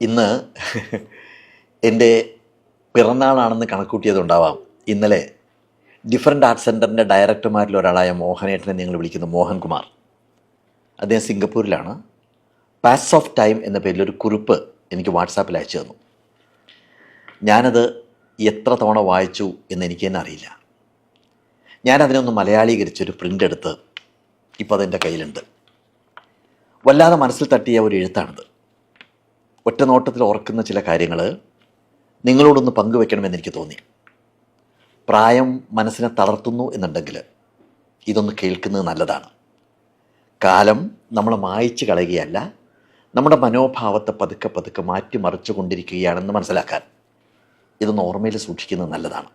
ഇന്ന് എൻ്റെ പിറന്നാളാണെന്ന് കണക്കൂട്ടിയതുണ്ടാവാം. ഇന്നലെ ഡിഫറൻറ്റ് ആർട്സ് സെൻറ്ററിൻ്റെ ഡയറക്ടർമാരിൽ ഒരാളായ മോഹനേട്ടനെ നിങ്ങൾ വിളിക്കുന്ന മോഹൻകുമാർ, അദ്ദേഹം സിംഗപ്പൂരിലാണ്. പാസ് ഓഫ് ടൈം എന്ന പേരിൽ ഒരു കുറിപ്പ് എനിക്ക് വാട്സാപ്പിൽ അയച്ചു തന്നു. ഞാനത് എത്ര തവണ വായിച്ചു എന്ന് എനിക്ക് തന്നെ അറിയില്ല. ഞാനതിനൊന്ന് മലയാളീകരിച്ചൊരു പ്രിൻ്റ് എടുത്ത് ഇപ്പോൾ അതെൻ്റെ കയ്യിലുണ്ട്. വല്ലാതെ മനസ്സിൽ തട്ടിയ ഒരു എഴുത്താണിത്. ഒറ്റ നോട്ടത്തിൽ ഓർക്കുന്ന ചില കാര്യങ്ങൾ നിങ്ങളോടൊന്ന് പങ്കുവെക്കണമെന്ന് എനിക്ക് തോന്നി. പ്രായം മനസ്സിനെ തളർത്തുന്നു എന്നുണ്ടെങ്കിൽ ഇതൊന്ന് കേൾക്കുന്നത് നല്ലതാണ്. കാലം നമ്മളെ മായ്ച്ചു കളയുകയല്ല, നമ്മുടെ മനോഭാവത്തെ പതുക്കെ പതുക്കെ മാറ്റിമറിച്ചു കൊണ്ടിരിക്കുകയാണെന്ന് മനസ്സിലാക്കാൻ ഇതൊന്ന് ഓർമ്മയിൽ സൂക്ഷിക്കുന്നത് നല്ലതാണ്.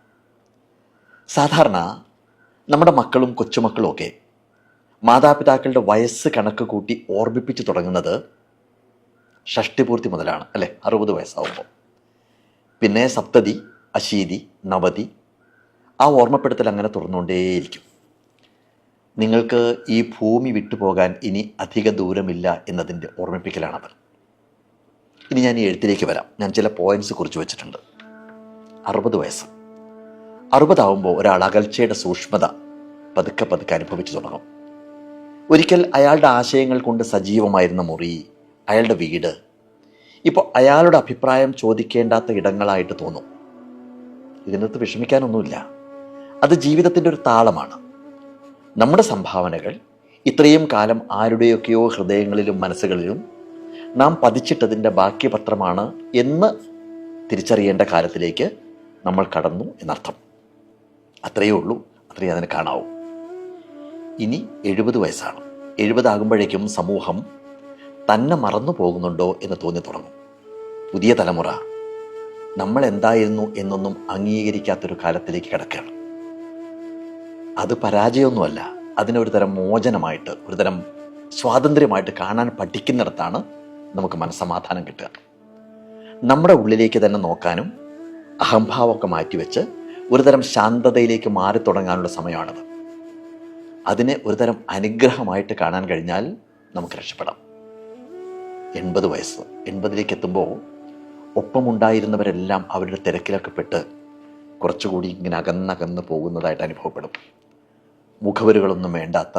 സാധാരണ നമ്മുടെ മക്കളും കൊച്ചുമക്കളും ഒക്കെ മാതാപിതാക്കളുടെ വയസ്സ് കണക്ക് കൂട്ടി ഓർമ്മിപ്പിച്ച് തുടങ്ങുന്നത് ഷഷ്ടിപൂർത്തി മുതലാണ്, അല്ലേ? 60 വയസ്സാവുമ്പോൾ. പിന്നെ സപ്തതി, അശീതി, നവതി, ആ ഓർമ്മപ്പെടുത്തൽ അങ്ങനെ തുറന്നുകൊണ്ടേയിരിക്കും. നിങ്ങൾക്ക് ഈ ഭൂമി വിട്ടുപോകാൻ ഇനി അധിക ദൂരമില്ല എന്നതിൻ്റെ ഓർമ്മിപ്പിക്കലാണത്. ഇനി ഞാൻ ഈ എഴുത്തിലേക്ക് വരാം. ഞാൻ ചില പോയിൻറ്റ്സ് കുറിച്ച് വെച്ചിട്ടുണ്ട്. 60 വയസ്സ്, 60 ആവുമ്പോൾ ഒരാൾ അകൽച്ചയുടെ സൂക്ഷ്മത പതുക്കെ പതുക്കെ അനുഭവിച്ചു തുടങ്ങും. ഒരിക്കൽ അയാളുടെ ആശയങ്ങൾ കൊണ്ട് സജീവമായിരുന്ന മുറി, അയാളുടെ വീട് ഇപ്പോൾ അയാളുടെ അഭിപ്രായം ചോദിക്കേണ്ടാത്ത ഇടങ്ങളായിട്ട് തോന്നും. ഇതിനകത്ത് വിഷമിക്കാനൊന്നുമില്ല. അത് ജീവിതത്തിൻ്റെ ഒരു താളമാണ്. നമ്മുടെ സംഭാവനകൾ ഇത്രയും കാലം ആരുടെയൊക്കെയോ ഹൃദയങ്ങളിലും മനസ്സുകളിലും നാം പതിച്ചിട്ടതിൻ്റെ ബാക്കിപത്രമാണ് എന്ന് തിരിച്ചറിയേണ്ട കാലത്തിലേക്ക് നമ്മൾ കടന്നു എന്നർത്ഥം. അത്രയേ ഉള്ളൂ, അത്രയേ അതിന് കാണാവൂ. ഇനി 70 വയസ്സാണ്. 70 ആകുമ്പോഴേക്കും സമൂഹം തന്നെ മറന്നു പോകുന്നുണ്ടോ എന്ന് തോന്നി തുടങ്ങും. പുതിയ തലമുറ നമ്മൾ എന്തായിരുന്നു എന്നൊന്നും അംഗീകരിക്കാത്തൊരു കാലത്തിലേക്ക് കിടക്കുകയാണ്. അത് പരാജയമൊന്നുമല്ല, അതിനൊരു തരം മോചനമായിട്ട്, ഒരു തരം സ്വാതന്ത്ര്യമായിട്ട് കാണാൻ പഠിക്കുന്നിടത്താണ് നമുക്ക് മനസ്സമാധാനം കിട്ടുക. നമ്മുടെ ഉള്ളിലേക്ക് തന്നെ നോക്കാനും അഹംഭാവമൊക്കെ മാറ്റിവെച്ച് ഒരു തരം ശാന്തതയിലേക്ക് മാറി തുടങ്ങാനുള്ള സമയമാണത്. അതിനെ ഒരു തരം അനുഗ്രഹമായിട്ട് കാണാൻ കഴിഞ്ഞാൽ നമുക്ക് രക്ഷപ്പെടാം. 80 വയസ്സ്, 80ലേക്ക് എത്തുമ്പോൾ ഒപ്പമുണ്ടായിരുന്നവരെല്ലാം അവരുടെ തിരക്കിലൊക്കെ പെട്ട് കുറച്ചുകൂടി ഇങ്ങനെ അകന്നകന്ന് പോകുന്നതായിട്ട് അനുഭവപ്പെടും. മുഖവരുകളൊന്നും വേണ്ടാത്ത,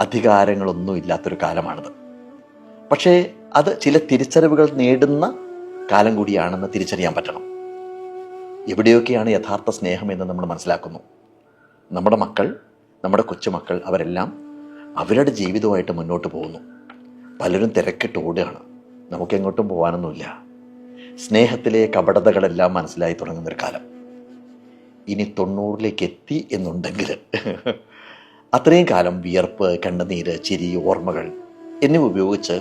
അധികാരങ്ങളൊന്നും ഇല്ലാത്തൊരു കാലമാണിത്. പക്ഷേ അത് ചില തിരിച്ചറിവുകൾ നേടുന്ന കാലം കൂടിയാണെന്ന് തിരിച്ചറിയാൻ പറ്റണം. എവിടെയൊക്കെയാണ് യഥാർത്ഥ സ്നേഹം എന്ന് നമ്മൾ മനസ്സിലാക്കുന്നു. നമ്മുടെ മക്കൾ, നമ്മുടെ കൊച്ചുമക്കൾ, അവരെല്ലാം അവരുടെ ജീവിതവുമായിട്ട് മുന്നോട്ട് പോകുന്നു. പലരും തിരക്കിട്ട് ഓടുകയാണ്. നമുക്കെങ്ങോട്ടും പോകാനൊന്നുമില്ല. സ്നേഹത്തിലെ കപടതകളെല്ലാം മനസ്സിലായി തുടങ്ങുന്നൊരു കാലം. ഇനി 90ലേക്ക് എത്തി എന്നുണ്ടെങ്കിൽ അത്രയും കാലം വിയർപ്പ്, കണ്ണുനീര്, ചിരി, ഓർമ്മകൾ എന്നിവ ഉപയോഗിച്ച്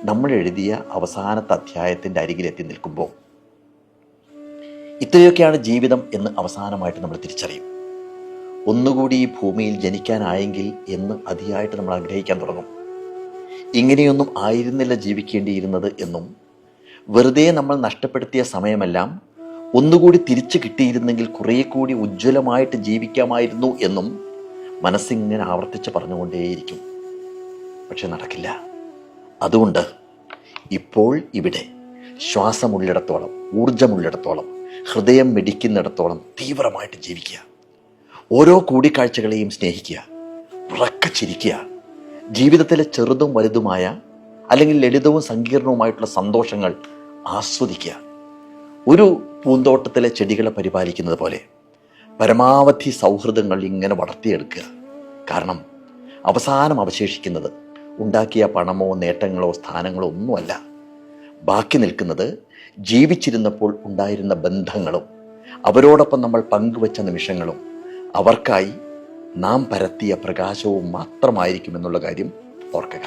നമ്മൾ എഴുതിയ അവസാനത്തെ അധ്യായത്തിൻ്റെ അരികിലെത്തി നിൽക്കുമ്പോൾ ഇത്രയൊക്കെയാണ് ജീവിതം എന്ന് അവസാനമായിട്ട് നമ്മൾ തിരിച്ചറിയും. ഒന്നുകൂടി ഈ ഭൂമിയിൽ ജനിക്കാനായെങ്കിൽ എന്ന് അതിയായിട്ട് നമ്മൾ ആഗ്രഹിക്കാൻ തുടങ്ങും. ഇങ്ങനെയൊന്നും ആയിരുന്നില്ല ജീവിക്കേണ്ടിയിരുന്നത് എന്നും, വെറുതെ നമ്മൾ നഷ്ടപ്പെടുത്തിയ സമയമെല്ലാം ഒന്നുകൂടി തിരിച്ചു കിട്ടിയിരുന്നെങ്കിൽ കുറേ കൂടി ഉജ്ജ്വലമായിട്ട് ജീവിക്കാമായിരുന്നു എന്നും മനസ്സിങ്ങനെ ആവർത്തിച്ച് പറഞ്ഞുകൊണ്ടേയിരിക്കും. പക്ഷെ നടക്കില്ല. അതുകൊണ്ട് ഇപ്പോൾ ഇവിടെ ശ്വാസമുള്ളിടത്തോളം, ഊർജമുള്ളിടത്തോളം, ഹൃദയം മിടിക്കുന്നിടത്തോളം തീവ്രമായിട്ട് ജീവിക്കുക. ഓരോ കൂടിക്കാഴ്ചകളെയും സ്നേഹിക്കുക, ഉറക്കെ ചിരിക്കുക. ജീവിതത്തിലെ ചെറുതും വലുതുമായ, അല്ലെങ്കിൽ ലളിതവും സങ്കീർണവുമായിട്ടുള്ള സന്തോഷങ്ങൾ ആസ്വദിക്കുക. ഒരു പൂന്തോട്ടത്തിലെ ചെടികളെ പരിപാലിക്കുന്നത് പോലെ പരമാവധി സൗഹൃദങ്ങൾ ഇങ്ങനെ വളർത്തിയെടുക്കുക. കാരണം അവസാനം അവശേഷിക്കുന്നത് ഉണ്ടാക്കിയ പണമോ നേട്ടങ്ങളോ സ്ഥാനങ്ങളോ ഒന്നുമല്ല. ബാക്കി നിൽക്കുന്നത് ജീവിച്ചിരുന്നപ്പോൾ ഉണ്ടായിരുന്ന ബന്ധങ്ങളും അവരോടൊപ്പം നമ്മൾ പങ്കുവച്ച നിമിഷങ്ങളും അവർക്കായി നാം പരത്തിയ പ്രകാശവും മാത്രമായിരിക്കുമെന്നുള്ള കാര്യം ഓർക്കുക.